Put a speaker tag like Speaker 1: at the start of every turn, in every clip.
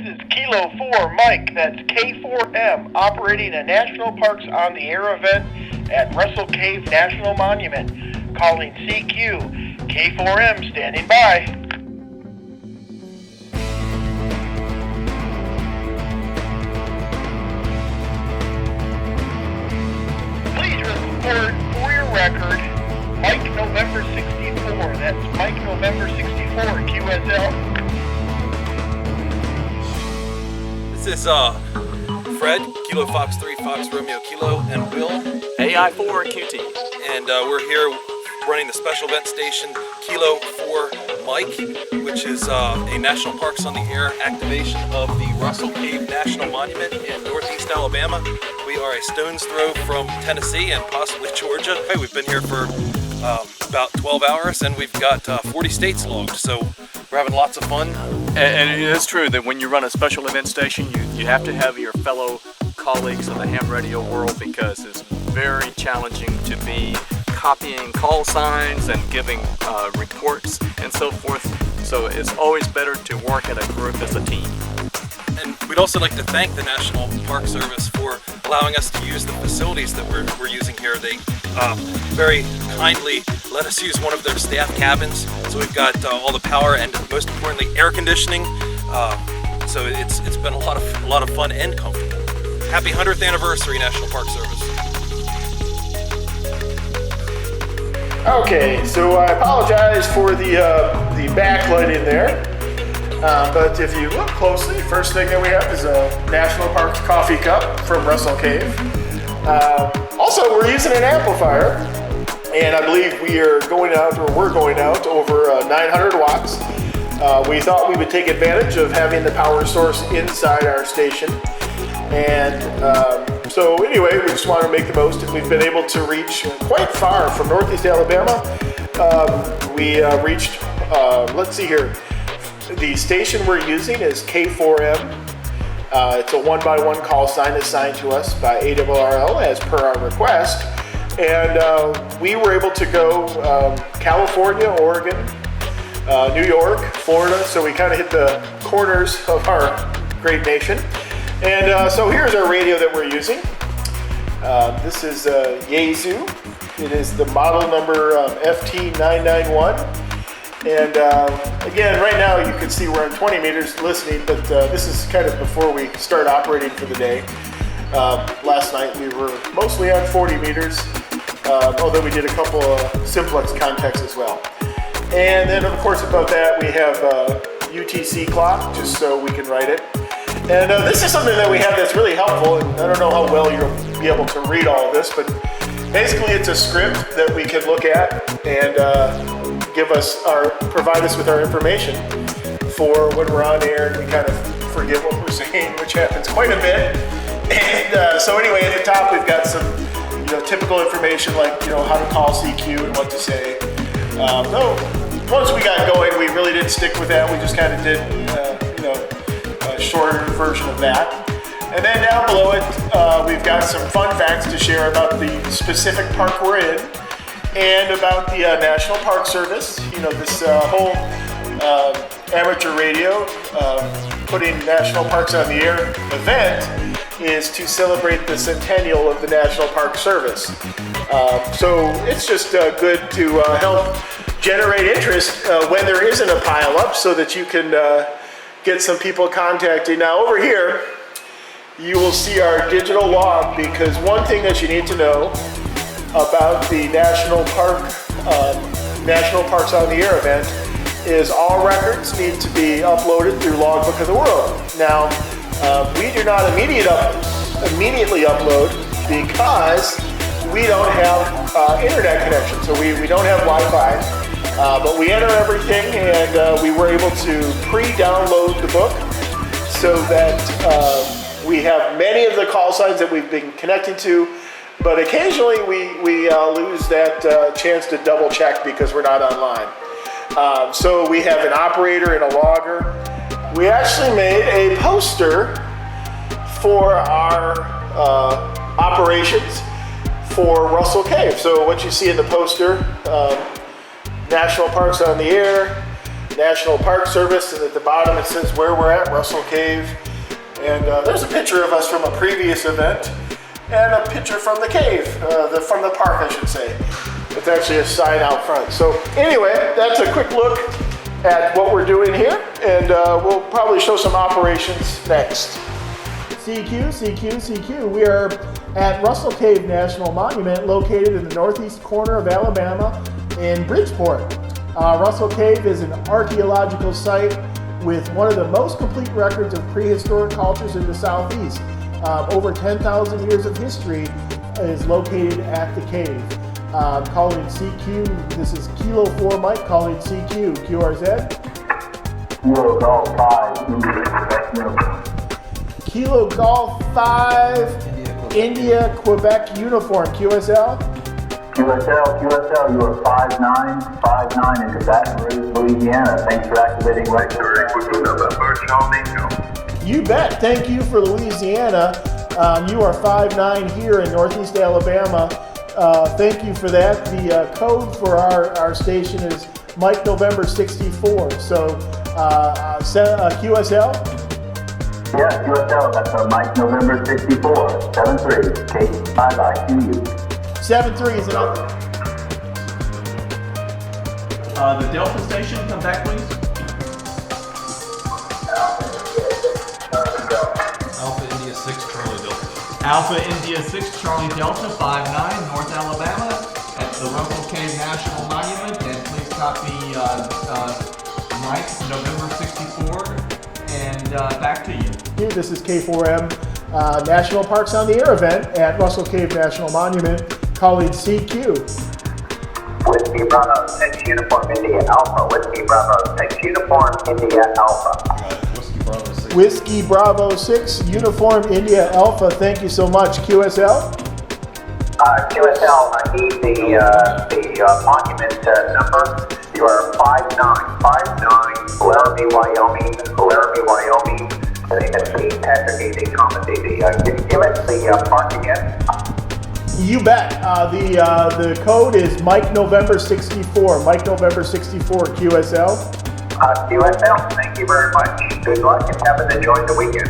Speaker 1: is Kilo 4 Mike, that's K4M, operating a National Parks on the Air event at Russell Cave National Monument. Calling CQ, K4M standing by. Please record for your record, Mike November 64, that's Mike November 64, QSL.
Speaker 2: This is Fred, Kilo Fox 3, Fox Romeo Kilo, and Will,
Speaker 3: AI4 and QT.
Speaker 2: And we're here running the special event station Kilo 4 Mike, which is a National Parks on the Air activation of the Russell Cave National Monument in Northeast Alabama. We are a stone's throw from Tennessee and possibly Georgia. We've been here for about 12 hours and we've got 40 states logged, so we're having lots of fun.
Speaker 3: And it is true that when you run a special event station, you have to have your fellow colleagues in the ham radio world, because it's very challenging to be copying call signs and giving reports and so forth. So it's always better to work in a group as a team.
Speaker 2: And we'd also like to thank the National Park Service for allowing us to use the facilities that we're using here. They very kindly let us use one of their staff cabins, so we've got all the power and, most importantly, air conditioning. So it's been a lot of fun and comfortable. Happy 100th anniversary, National Park Service.
Speaker 1: Okay, so I apologize for the backlighting there. But if you look closely, first thing that we have is a National Parks coffee cup from Russell Cave. Also, we're using an amplifier, and I believe we're going out over 900 watts. We thought we would take advantage of having the power source inside our station. And so anyway, we just want to make the most, and we've been able to reach quite far from Northeast Alabama. We reached, let's see here, the station we're using is K4M. It's a 1x1 call sign assigned to us by ARRL as per our request. And we were able to go California, Oregon, New York, Florida, so we kind of hit the corners of our great nation. And so here's our radio that we're using. This is Yaesu. It is the model number FT991. And again, right now you can see we're on 20 meters listening, but this is kind of before we start operating for the day. Last night we were mostly on 40 meters, although we did a couple of simplex contacts as well. And then of course above that we have UTC clock, just so we can write it. And this is something that we have that's really helpful, and I don't know how well you'll be able to read all of this, but basically it's a script that we can look at and provide us with our information for when we're on air and we kind of forget what we're saying, which happens quite a bit. And so anyway, at the top we've got some typical information like how to call CQ and what to say. Though once we got going, we really didn't stick with that. We just kind of did a shorter version of that. And then down below it, we've got some fun facts to share about the specific park we're in, and about the National Park Service. This whole amateur radio, putting National Parks on the Air event is to celebrate the centennial of the National Park Service. So it's just good to help generate interest when there isn't a pile-up, so that you can get some people contacting. Now over here, you will see our digital log, because one thing that you need to know about the National Parks on the Air event is all records need to be uploaded through Logbook of the World. Now, we do not immediately upload because we don't have internet connection, so we don't have Wi-Fi, but we enter everything, and we were able to pre-download the book so that we have many of the call signs that we've been connecting to. But occasionally we lose that chance to double check because we're not online. So we have an operator and a logger. We actually made a poster for our operations for Russell Cave. So what you see in the poster, National Parks on the Air, National Park Service, and at the bottom it says where we're at, Russell Cave. And there's a picture of us from a previous event, and a picture from the cave, from the park, I should say. It's actually a sign out front. So anyway, that's a quick look at what we're doing here, and we'll probably show some operations next. CQ. We are at Russell Cave National Monument, located in the northeast corner of Alabama in Bridgeport. Russell Cave is an archaeological site with one of the most complete records of prehistoric cultures in the southeast. Over 10,000 years of history is located at the cave. Calling CQ, this is Kilo 4 Mike calling CQ, QRZ.
Speaker 4: Kilo Golf 5, India,
Speaker 1: Kilo Golf 5, India, Quebec uniform, QSL.
Speaker 4: QSL, you are 5959 in Baton Rouge, Louisiana. Thanks for activating right direct with November, Charlie.
Speaker 1: You bet. Thank you for Louisiana. You are 59 here in Northeast Alabama. Thank you for that. The code for our station is Mike November 64. So QSL?
Speaker 4: Yeah, QSL, that's Mike November 64, 73, K5IQU.
Speaker 1: 73 is another.
Speaker 3: The Delta station, come back please.
Speaker 2: Alpha India 6 Charlie Delta.
Speaker 3: Alpha India 6 Charlie Delta 59 North Alabama at the Russell Cave National Monument, and please copy Mike November 64, and back to you.
Speaker 1: This is K4M National Parks on the Air event at Russell Cave National Monument, calling CQ.
Speaker 4: Whiskey Bravo 6 Uniform India Alpha. Whiskey Bravo 6 Uniform India Alpha.
Speaker 1: Whiskey Bravo 6 Uniform India Alpha. Thank you so much. QSL?
Speaker 4: QSL, I need the monument number. You are 5959 Laramie, Wyoming. I think that's the Patrick AD Common DD. Can you give us the park again?
Speaker 1: You bet. The code is Mike November 64. Mike November 64 QSL.
Speaker 4: QSL, thank you very much. Good luck and have an enjoy the weekend.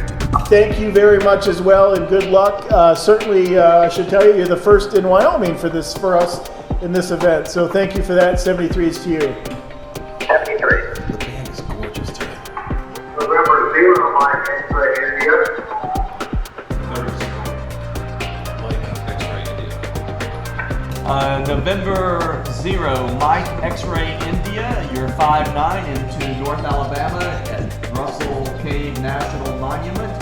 Speaker 1: Thank you very much as well, and good luck. Certainly, I should tell you, you're the first in Wyoming for us in this event. So thank you for that. 73 is to you.
Speaker 4: 73.
Speaker 2: The band is gorgeous today.
Speaker 4: November 0, Mike X-Ray India.
Speaker 3: November 0, Mike X-Ray India, you're 59 into North Alabama at Russell Cave National Monument,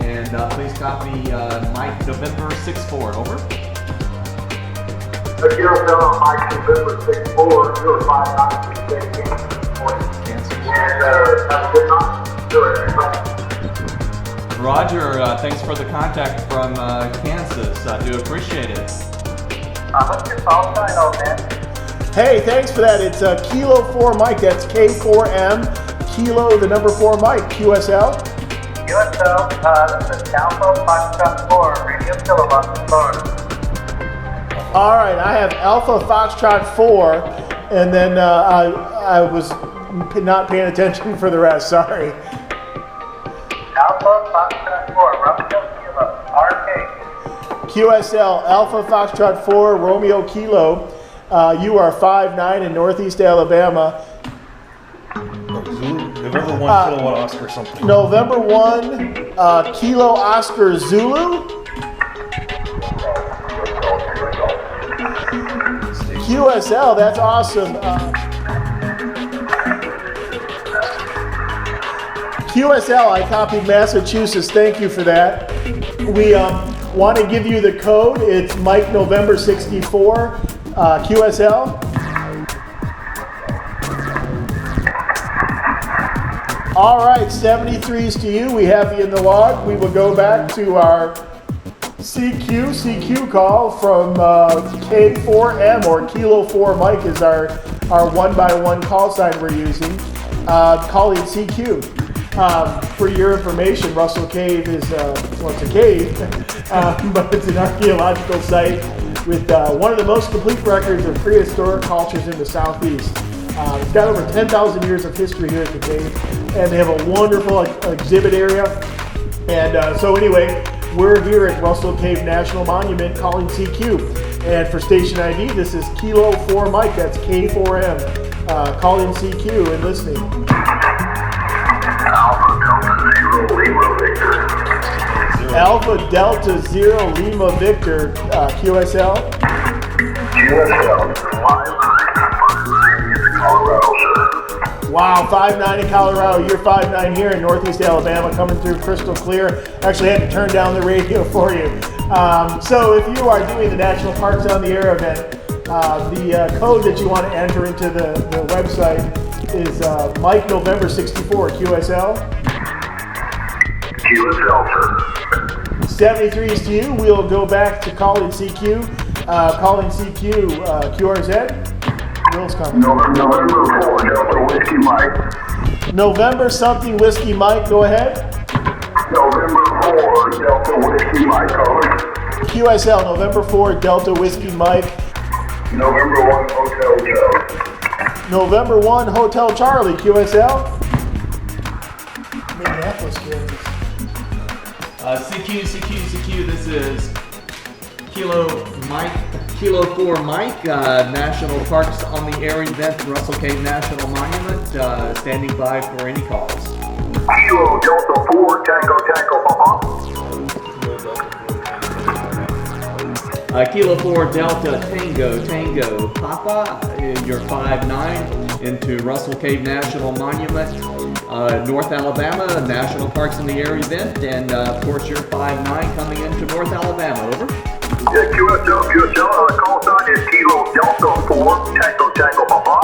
Speaker 3: and please copy Mike November 64, over.
Speaker 4: The QSL, Mike November 64, you're 59 into and have a good night. Sure.
Speaker 3: Roger, thanks for the contact from Kansas. I do appreciate it.
Speaker 4: What's your call sign, old man?
Speaker 1: Hey, thanks for that. It's Kilo 4 Mike. That's K4M. Kilo, the number 4 Mike. QSL?
Speaker 4: QSL, this is Alpha Foxtrot 4, Radio Kilowatt, Florida.
Speaker 1: All right, I have Alpha Foxtrot 4, and then I was not paying attention for the rest. Sorry.
Speaker 4: Alpha Foxtrot 4, Romeo Kilo, RK.
Speaker 1: QSL, Alpha Foxtrot 4, Romeo Kilo. You are 59 in Northeast Alabama.
Speaker 2: November 1 kilowatt Oscar something.
Speaker 1: November 1, Kilo Oscar Zulu. QSL, that's awesome. QSL, I copied Massachusetts. Thank you for that. We want to give you the code. It's Mike November 64. QSL. All right, 73s to you. We have you in the log. We will go back to our CQ call from K4M, or Kilo 4 Mike is our 1x1 call sign we're using. Calling CQ. For your information, Russell Cave is, it's a cave, but it's an archaeological site with one of the most complete records of prehistoric cultures in the southeast. It's got over 10,000 years of history here at the cave, and they have a wonderful exhibit area. And so anyway, we're here at Russell Cave National Monument calling CQ. And for station ID, this is Kilo 4 Mike, that's K4M, calling CQ and listening. Alpha Delta Zero Lima Victor, QSL. QSL, 5'9" in Colorado, sir. Wow, 5'9" in Colorado. You're 5'9" here in Northeast Alabama, coming through crystal clear. Actually had to turn down the radio for you. So if you are doing the National Parks on the Air event, the code that you want to enter into the website is Mike November 64, QSL. QSL, sir. 73 is to you. We'll go back to calling CQ. Calling CQ, QRZ. Will's coming. November 4, Delta Whiskey Mike. November something Whiskey Mike, go ahead. November 4, Delta Whiskey Mike, calling. QSL, November 4, Delta Whiskey Mike. November 1, Hotel Charlie. November 1, Hotel Charlie, QSL. Minneapolis, Kansas.
Speaker 3: CQ, this is Kilo 4 Mike, National Parks on the Air event, Russell Cave National Monument, standing by for any calls.
Speaker 4: Kilo Delta 4, Tango, Papa.
Speaker 3: Kilo 4 Delta Tango, Papa, you're 5'9", into Russell Cave National Monument, North Alabama, National Parks in the Air event, and of course you're 5'9", coming into North Alabama, over.
Speaker 4: Yeah, QSL, call sign is Kilo Delta 4, Tango, Papa.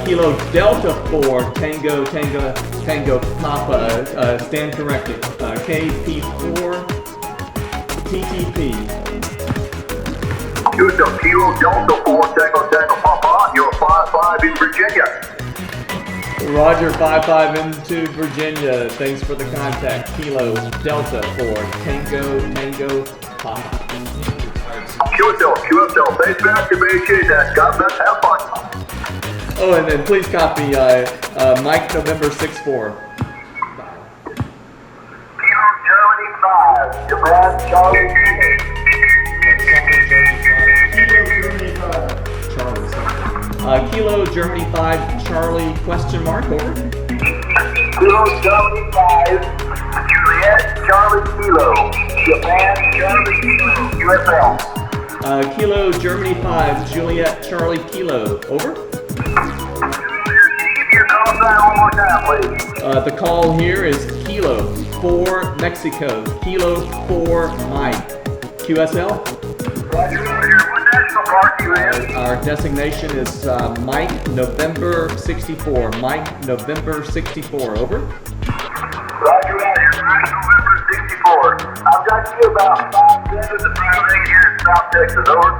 Speaker 3: Kilo Delta 4 Tango, Papa, stand corrected, KP4 TTP.
Speaker 4: QSL, Kilo Delta 4, Tango, Papa, you're 5'5" in Virginia.
Speaker 3: Roger, 5'5" into Virginia. Thanks for the contact. Kilo Delta 4 Tango, Papa.
Speaker 4: QSL, base for activation, and God bless, have fun.
Speaker 3: Oh, and then please copy Mike November 6-4.
Speaker 4: Kilo Germany 5, Japan Charlie.
Speaker 3: Kilo Germany 5 Charlie question mark, over.
Speaker 4: Kilo Germany 5, Juliet Charlie Kilo, Japan Charlie Kilo, QSL.
Speaker 3: Kilo Germany 5 Juliet Charlie Kilo, over.
Speaker 4: Give your call sign one more time, please.
Speaker 3: The call here is Kilo 4 Mexico, Kilo 4 Mike, QSL.
Speaker 4: Roger, what national park you in?
Speaker 3: Our designation is Mike November 64. Mike November 64. Over.
Speaker 4: Roger, November 64. I've got you about 5 minutes of driving here in South Texas. Over.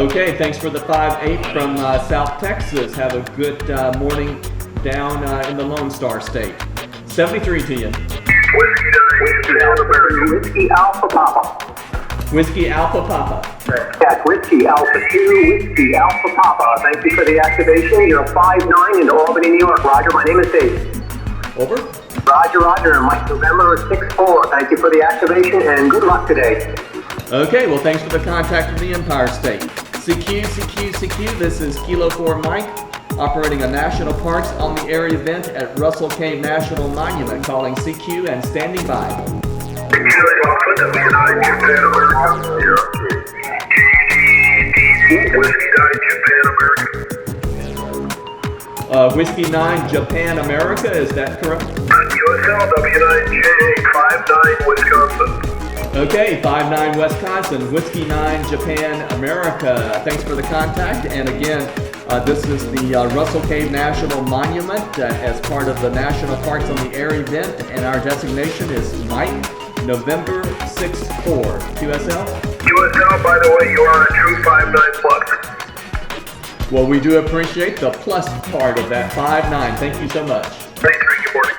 Speaker 3: Okay, thanks for the 5-8 from South Texas. Have a good morning down in the Lone Star State. 73 to you.
Speaker 4: Whiskey Alpha Papa.
Speaker 3: Whiskey Alpha Papa.
Speaker 4: That's Whiskey Alpha 2, Whiskey Alpha Papa. Thank you for the activation. You're 5'9" in Albany, New York. Roger, my name is Dave.
Speaker 3: Over.
Speaker 4: Roger, Mike November 6-4. Thank you for the activation and good luck today.
Speaker 3: Okay, well thanks for the contact from the Empire State. CQ, this is Kilo 4 Mike, operating a National Parks on the Air event at Russell Cave National Monument, calling CQ and standing by. Whiskey 9 Japan America, is that correct?
Speaker 4: QSL W9J 59 Wisconsin.
Speaker 3: Okay, 59 Wisconsin, Whiskey 9 Japan America. Thanks for the contact. And again, this is the Russell Cave National Monument as part of the National Parks on the Air event, and our designation is Mike November 6-4. QSL?
Speaker 4: QSL, by the way, you are a true 5'9 plus.
Speaker 3: Well, we do appreciate the plus part of that 5'9". Thank you so much.
Speaker 4: Thank you, good morning.